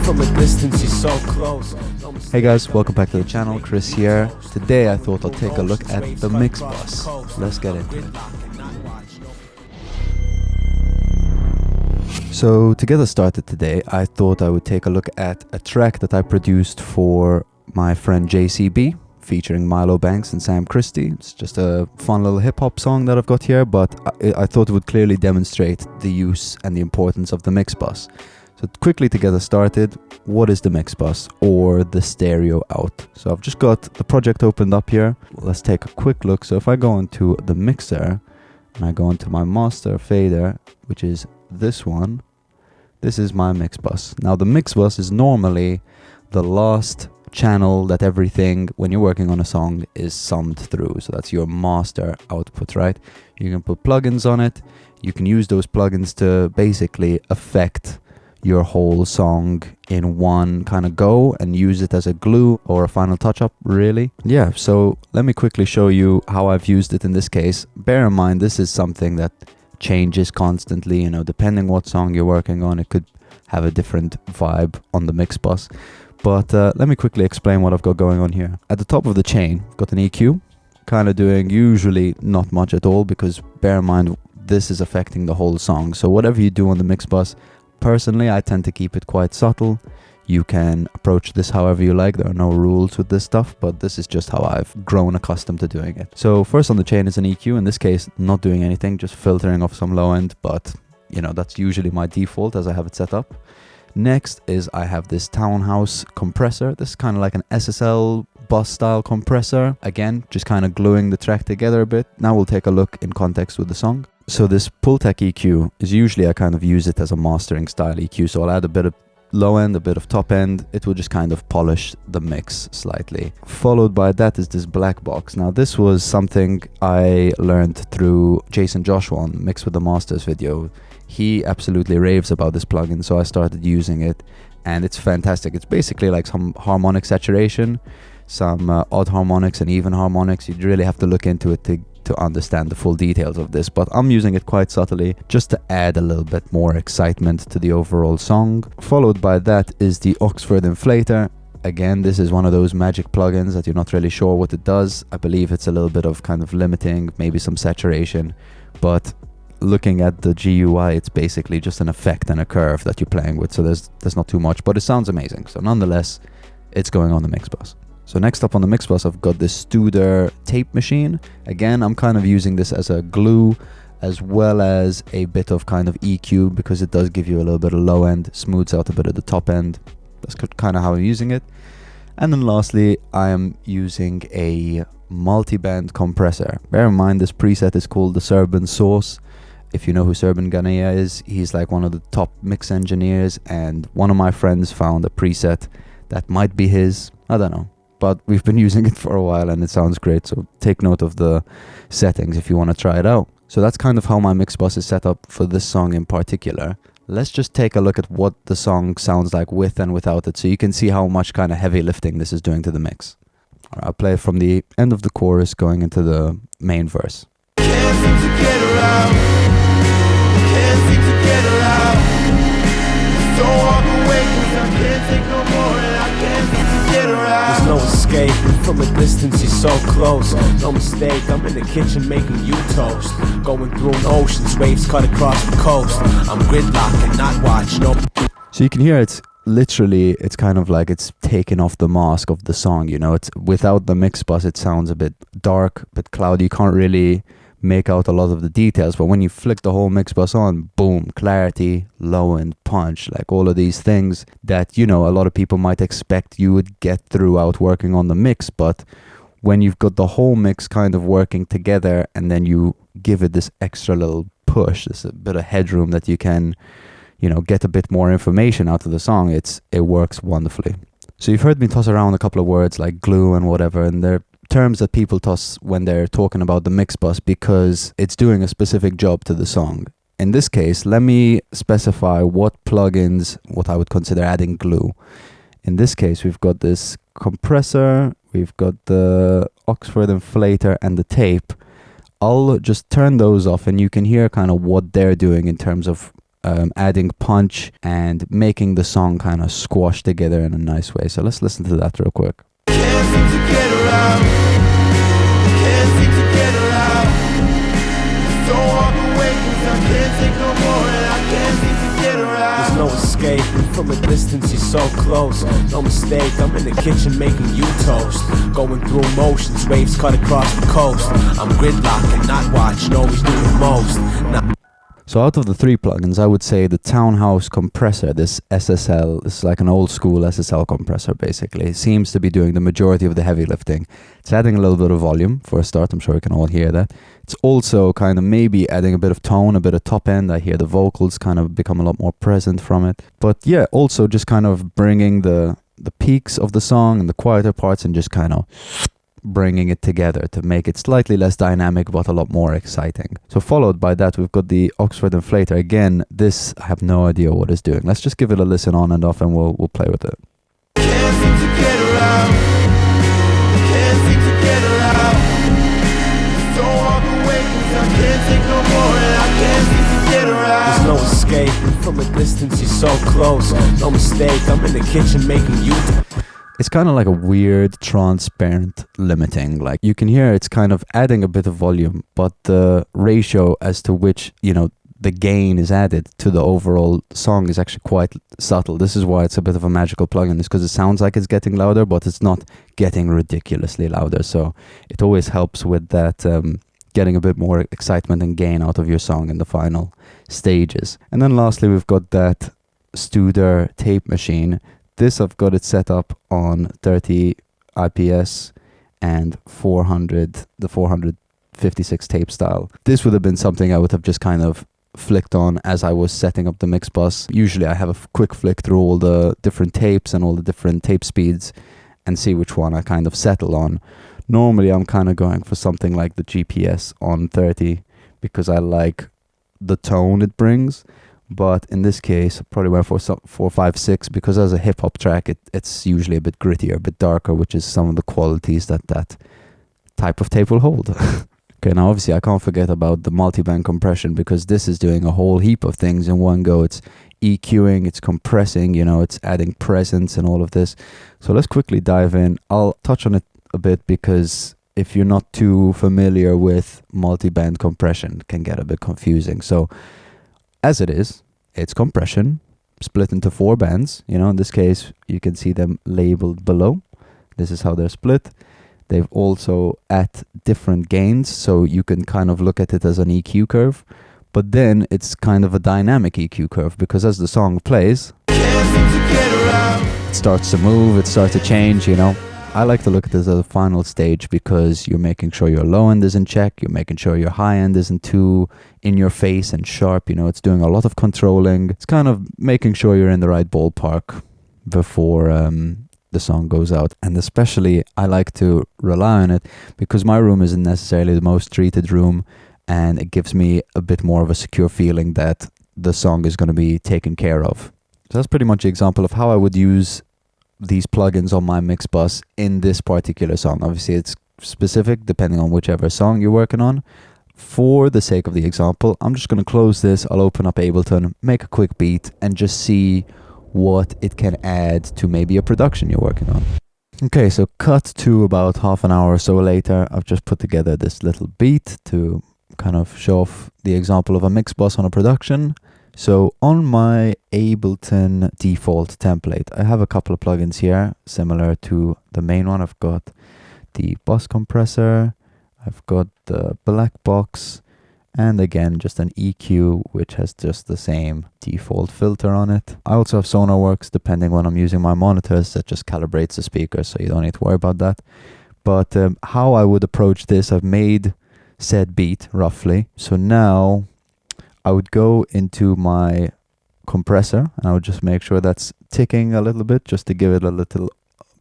from a distance, you're so close. Hey guys, welcome back to the channel. Chris here. Today I thought I'll take a look at the mix bus. Let's get into it. So to get us started today, I thought I would take a look at a track that I produced for my friend JCB, featuring Milo Banks and Sam Christie. It's just a fun little hip-hop song that I've got here, but I thought it would clearly demonstrate the use and the importance of the mix bus. So quickly to get us started, what is the mix bus or the stereo out? So I've just got the project opened up here. Let's take a quick look. So if I go into the mixer and I go into my master fader, which is this one, this is my mix bus. Now the mix bus is normally the last channel that everything, when you're working on a song, is summed through. So that's your master output, right? You can put plugins on it. You can use those plugins to basically affect your whole song in one kind of go and use it as a glue or a final touch-up, really. Yeah, so let me quickly show you how I've used it in this case. Bear in mind, this is something that changes constantly, you know, depending what song you're working on, it could have a different vibe on the mix bus. But let me quickly explain what I've got going on here. At the top of the chain, I've got an EQ, kind of doing usually not much at all, because bear in mind, this is affecting the whole song. So whatever you do on the mix bus, personally, I tend to keep it quite subtle. You can approach this however you like. There are no rules with this stuff, but this is just how I've grown accustomed to doing it. So first on the chain is an EQ. In this case, not doing anything, just filtering off some low end, but you know, that's usually my default as I have it set up. Next is I have this Townhouse compressor. This is kind of like an SSL bus style compressor. Again, just kind of gluing the track together a bit. Now we'll take a look in context with the song. So this Pultec EQ is usually I kind of use it as a mastering style EQ. So I'll add a bit of low end, a bit of top end. It will just kind of polish the mix slightly. Followed by that is this black box. Now this was something I learned through Jason Joshua on Mix with the Masters video. He absolutely raves about this plugin, so I started using it and it's fantastic. It's basically like some harmonic saturation, some odd harmonics and even harmonics. You'd really have to look into it to understand the full details of this, but I'm using it quite subtly just to add a little bit more excitement to the overall song. Followed by that is the Oxford Inflator. Again, this is one of those magic plugins that you're not really sure what it does. I believe it's a little bit of kind of limiting, maybe some saturation, but looking at the GUI, it's basically just an effect and a curve that you're playing with, so there's not too much, but it sounds amazing. So nonetheless, it's going on the mix bus. So next up on the mix bus, I've got this Studer tape machine. Again, I'm kind of using this as a glue as well as a bit of kind of EQ, because it does give you a little bit of low end, smooths out a bit of the top end. That's kind of how I'm using it. And then lastly, I am using a multiband compressor. Bear in mind, this preset is called the Serban Source. If you know who Serban Ganea is, he's like one of the top mix engineers, and one of my friends found a preset that might be his. I don't know, but we've been using it for a while and it sounds great, so take note of the settings if you want to try it out. So that's kind of how my mix bus is set up for this song in particular. Let's just take a look at what the song sounds like with and without it, so you can see how much kind of heavy lifting this is doing to the mix. All right, I'll play from the end of the chorus going into the main verse. Can't seem to get around. Can't seem to get around. Don't walk away, 'cause I can't take no more, and I can't seem to get around. There's no escape from a distance, you're so close. No mistake, I'm in the kitchen making you toast. Going through an ocean's waves cut across the coast. I'm gridlocked and not watch no. So you can hear it's literally, it's kind of like it's taken off the mask of the song, you know. It's without the mix bus, it sounds a bit dark, a bit cloudy. You can't really make out a lot of the details, but when you flick the whole mix bus on, boom, clarity, low end, punch, like all of these things that, you know, a lot of people might expect you would get throughout working on the mix. But when you've got the whole mix kind of working together and then you give it this extra little push, this a bit of headroom that you can, you know, get a bit more information out of the song, it works wonderfully. So you've heard me toss around a couple of words like glue and whatever, and they're terms that people toss when they're talking about the mix bus because it's doing a specific job to the song. In this case, let me specify what plugins, what I would consider adding glue. In this case, we've got this compressor, we've got the Oxford Inflator and the tape. I'll just turn those off and you can hear kind of what they're doing in terms of adding punch and making the song kind of squash together in a nice way. So let's listen to that real quick. Can't seem to get her out. Can't seem to get her out. Don't walk away 'cause I can't take no more and I can't seem to get her out. There's no escape, from a distance you're so close. No mistake, I'm in the kitchen making you toast. Going through motions, waves cut across the coast. I'm gridlocking, not watching, always do the most. So out of the 3 plugins, I would say the Townhouse compressor, this SSL, this is like an old school SSL compressor basically, seems to be doing the majority of the heavy lifting. It's adding a little bit of volume for a start, I'm sure you can all hear that. It's also kind of maybe adding a bit of tone, a bit of top end. I hear the vocals kind of become a lot more present from it. But yeah, also just kind of bringing the peaks of the song and the quieter parts and just kind of bringing it together to make it slightly less dynamic but a lot more exciting. So followed by that we've got the Oxford Inflator. Again, this I have no idea what it's doing. Let's just give it a listen on and off and we'll play with it. Can't seem to get her out. Can't seem to get her out. Don't walk away 'cause I can't take no more and I can't seem to get her out. There's no escape, from a distance you're so close. No mistake, I'm in the kitchen making you. It's kind of like a weird transparent limiting. Like you can hear it's kind of adding a bit of volume, but the ratio as to which, you know, the gain is added to the overall song is actually quite subtle. This is why it's a bit of a magical plugin, is because it sounds like it's getting louder, but it's not getting ridiculously louder. So it always helps with that, getting a bit more excitement and gain out of your song in the final stages. And then lastly, we've got that Studer tape machine. This I've got it set up on 30 IPS and 400, the 456 tape style. This would have been something I would have just kind of flicked on as I was setting up the mix bus. Usually I have a quick flick through all the different tapes and all the different tape speeds and see which one I kind of settle on. Normally I'm kind of going for something like the GPS on 30 because I like the tone it brings. But in this case, I probably went for 456 because as a hip hop track, it's usually a bit grittier, a bit darker, which is some of the qualities that type of tape will hold. Okay, now obviously I can't forget about the multiband compression because this is doing a whole heap of things in one go. It's EQing, it's compressing, you know, it's adding presence and all of this. So let's quickly dive in. I'll touch on it a bit because if you're not too familiar with multiband compression, it can get a bit confusing. So as it is, it's compression split into 4 bands. You know, in this case, you can see them labeled below. This is how they're split. They've also at different gains, so you can kind of look at it as an EQ curve. But then it's kind of a dynamic EQ curve because as the song plays, it starts to move, it starts to change, you know. I like to look at this as a final stage because you're making sure your low end is in check, you're making sure your high end isn't too in your face and sharp, you know, it's doing a lot of controlling. It's kind of making sure you're in the right ballpark before the song goes out. And especially I like to rely on it because my room isn't necessarily the most treated room and it gives me a bit more of a secure feeling that the song is going to be taken care of. So that's pretty much the example of how I would use these plugins on my mix bus in this particular song. Obviously it's specific depending on whichever song you're working on. For the sake of the example, I'm just going to close this. I'll open up Ableton, make a quick beat and just see what it can add to maybe a production you're working on. Okay, so cut to about half an hour or so later. I've just put together this little beat to kind of show off the example of a mix bus on a production. So on my Ableton default template, I have a couple of plugins here similar to the main one. I've got the bus compressor, I've got the black box, and again just an EQ which has just the same default filter on it. I also have SonarWorks depending when I'm using my monitors that just calibrates the speakers, so you don't need to worry about that. But how I would approach this, I've made said beat roughly. So now I would go into my compressor and I would just make sure that's ticking a little bit just to give it a little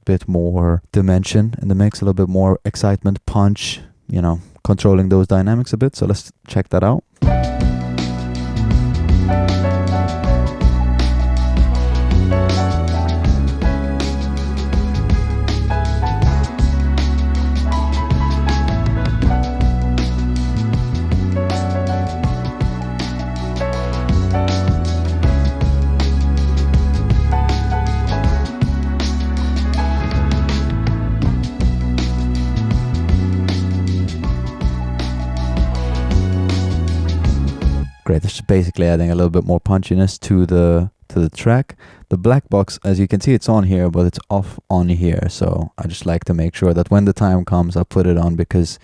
bit more dimension in the mix, a little bit more excitement, punch, you know, controlling those dynamics a bit. So let's check that out. Great. It's just basically adding a little bit more punchiness to the track. The black box, as you can see, it's on here, but it's off on here. So I just like to make sure that when the time comes, I put it on, because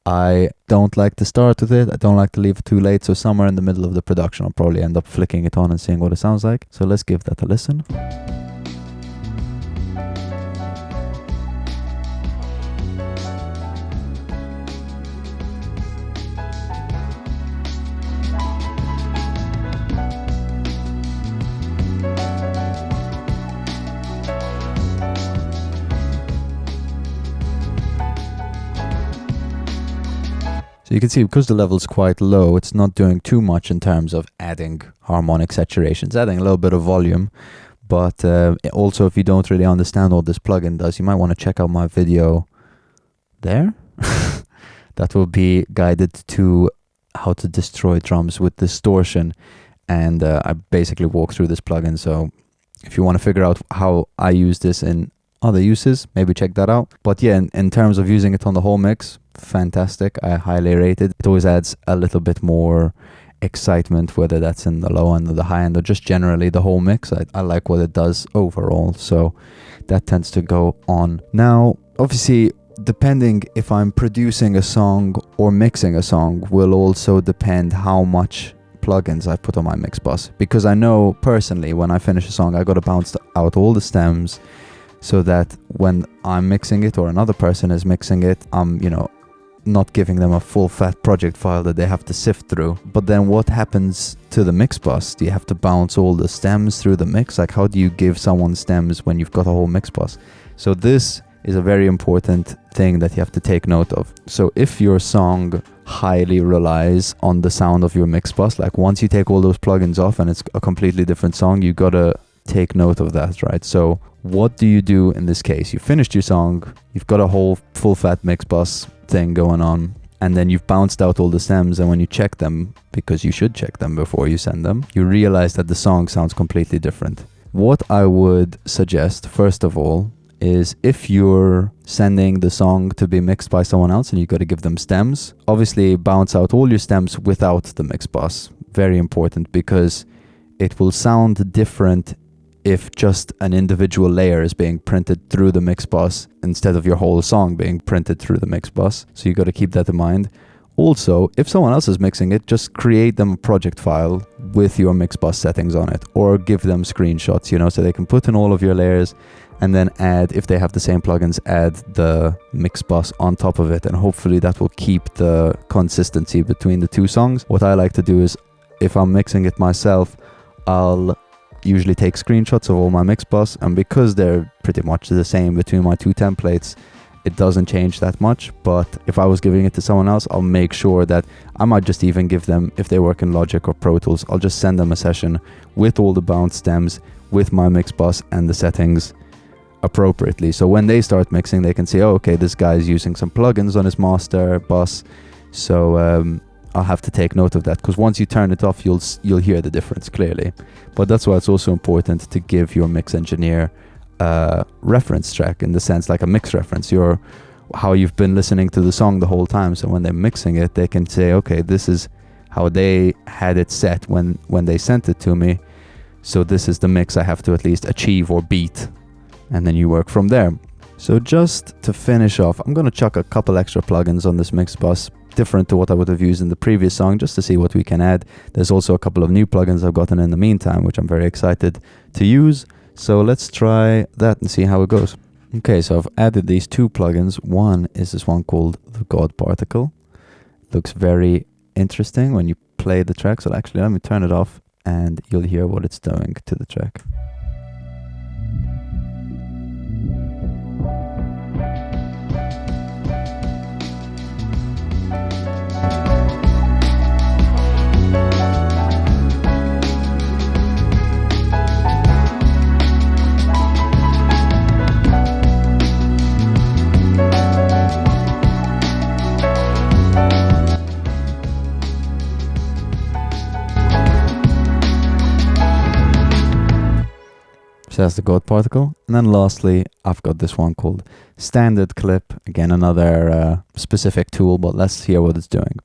I don't like to start with it. I don't like to leave it too late. So somewhere in the middle of the production, I'll probably end up flicking it on and seeing what it sounds like. So let's give that a listen. So you can see, because the level's quite low, it's not doing too much in terms of adding harmonic saturation. It's adding a little bit of volume, but also if you don't really understand what this plugin does, you might want to check out my video there. That will be guided to how to destroy drums with distortion. And I basically walk through this plugin. So if you want to figure out how I use this in other uses, maybe check that out. But yeah, in terms of using it on the whole mix, fantastic. I highly rate it. It always adds a little bit more excitement, whether that's in the low end or the high end, or just generally the whole mix. I like what it does overall, so that tends to go on. Now, obviously, depending if I'm producing a song or mixing a song will also depend how much plugins I put on my mix bus, because I know personally when I finish a song, I got to bounce out all the stems, so that when I'm mixing it or another person is mixing it, I'm, not giving them a full fat project file that they have to sift through. But then what happens to the mix bus? Do you have to bounce all the stems through the mix? Like, how do you give someone stems when you've got a whole mix bus? So this is a very important thing that you have to take note of. So if your song highly relies on the sound of your mix bus, like once you take all those plugins off and it's a completely different song, you gotta take note of that, right? So what do you do in this case? You finished your song, you've got a whole full fat mix bus thing going on, and then you've bounced out all the stems, and when you check them, because you should check them before you send them, you realize that the song sounds completely different. What I would suggest, first of all, is if you're sending the song to be mixed by someone else and you got to give them stems, obviously bounce out all your stems without the mix bus. Very important, because it will sound different if just an individual layer is being printed through the mix bus instead of your whole song being printed through the mix bus. So you got to keep that in mind. Also, if someone else is mixing it, just create them a project file with your mix bus settings on it, or give them screenshots, so they can put in all of your layers, and then add, if they have the same plugins, add the mix bus on top of it, and hopefully that will keep the consistency between the two songs. What I like to do is, if I'm mixing it myself, I'll usually take screenshots of all my mix bus, and because they're pretty much the same between my two templates, it doesn't change that much. But if I was giving it to someone else, I'll make sure that I might just even give them, if they work in Logic or Pro Tools, I'll just send them a session with all the bounce stems, with my mix bus and the settings appropriately. So when they start mixing, they can say, oh, okay, this guy's using some plugins on his master bus, so I'll have to take note of that, because once you turn it off, you'll hear the difference clearly. But that's why it's also important to give your mix engineer a reference track, in the sense like a mix reference, how you've been listening to the song the whole time. So when they're mixing it, they can say, okay, this is how they had it set when they sent it to me, so this is the mix I have to at least achieve or beat, and then you work from there. So just to finish off, I'm going to chuck a couple extra plugins on this mix bus, different to what I would have used in the previous song, just to see what we can add. There's also a couple of new plugins I've gotten in the meantime, which I'm very excited to use. So let's try that and see how it goes. Okay, so I've added these two plugins. One is this one called the God Particle. Looks very interesting when you play the track. So actually, let me turn it off and you'll hear what it's doing to the track. So that's the God Particle. And then lastly, I've got this one called Standard Clip. Again, another specific tool, but let's hear what it's doing.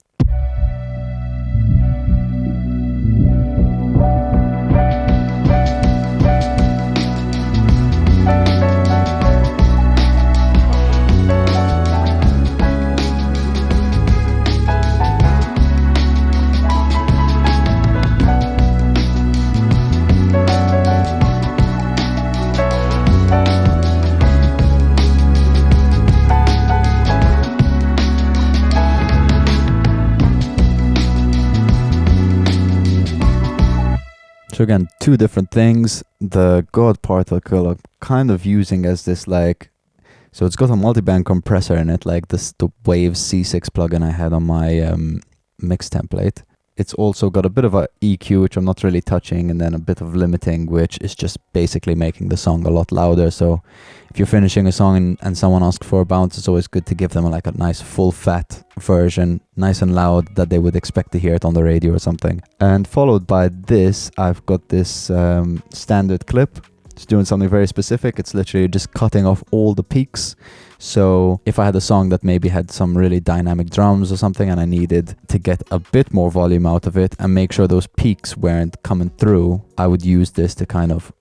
So again, two different things. The God particle I'm kind of using as this like, so it's got a multiband compressor in it, like this the Waves C6 plugin I had on my mix template. It's also got a bit of a EQ, which I'm not really touching, and then a bit of limiting, which is just basically making the song a lot louder. So if you're finishing a song and someone asks for a bounce, it's always good to give them like a nice full fat version, nice and loud, that they would expect to hear it on the radio or something. And followed by this, I've got this standard clip. It's doing something very specific. It's literally just cutting off all the peaks. So if I had a song that maybe had some really dynamic drums or something and I needed to get a bit more volume out of it and make sure those peaks weren't coming through, I would use this to kind of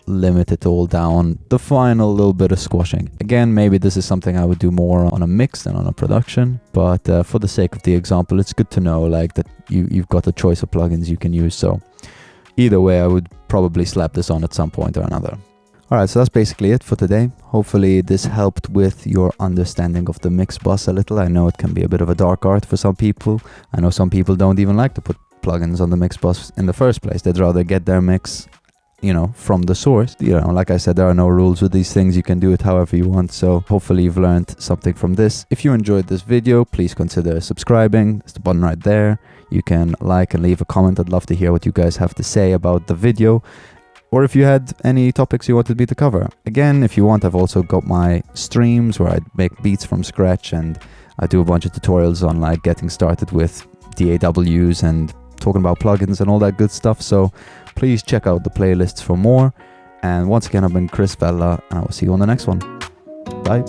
limit it all down, the final little bit of squashing. Again, maybe this is something I would do more on a mix than on a production, but for the sake of the example, it's good to know like that you've got a choice of plugins you can use. So either way, I would probably slap this on at some point or another. Alright, so that's basically it for today. Hopefully this helped with your understanding of the mix bus a little. I know it can be a bit of a dark art for some people. I know some people don't even like to put plugins on the mix bus in the first place. They'd rather get their mix, you know, from the source. You know, like I said, there are no rules with these things. You can do it however you want. So hopefully you've learned something from this. If you enjoyed this video, please consider subscribing. There's the button right there. You can like and leave a comment. I'd love to hear what you guys have to say about the video, or if you had any topics you wanted me to cover. Again, if you want, I've also got my streams where I make beats from scratch, and I do a bunch of tutorials on like getting started with DAWs and talking about plugins and all that good stuff. So please check out the playlists for more. And once again, I've been Chris Vella, and I will see you on the next one. Bye.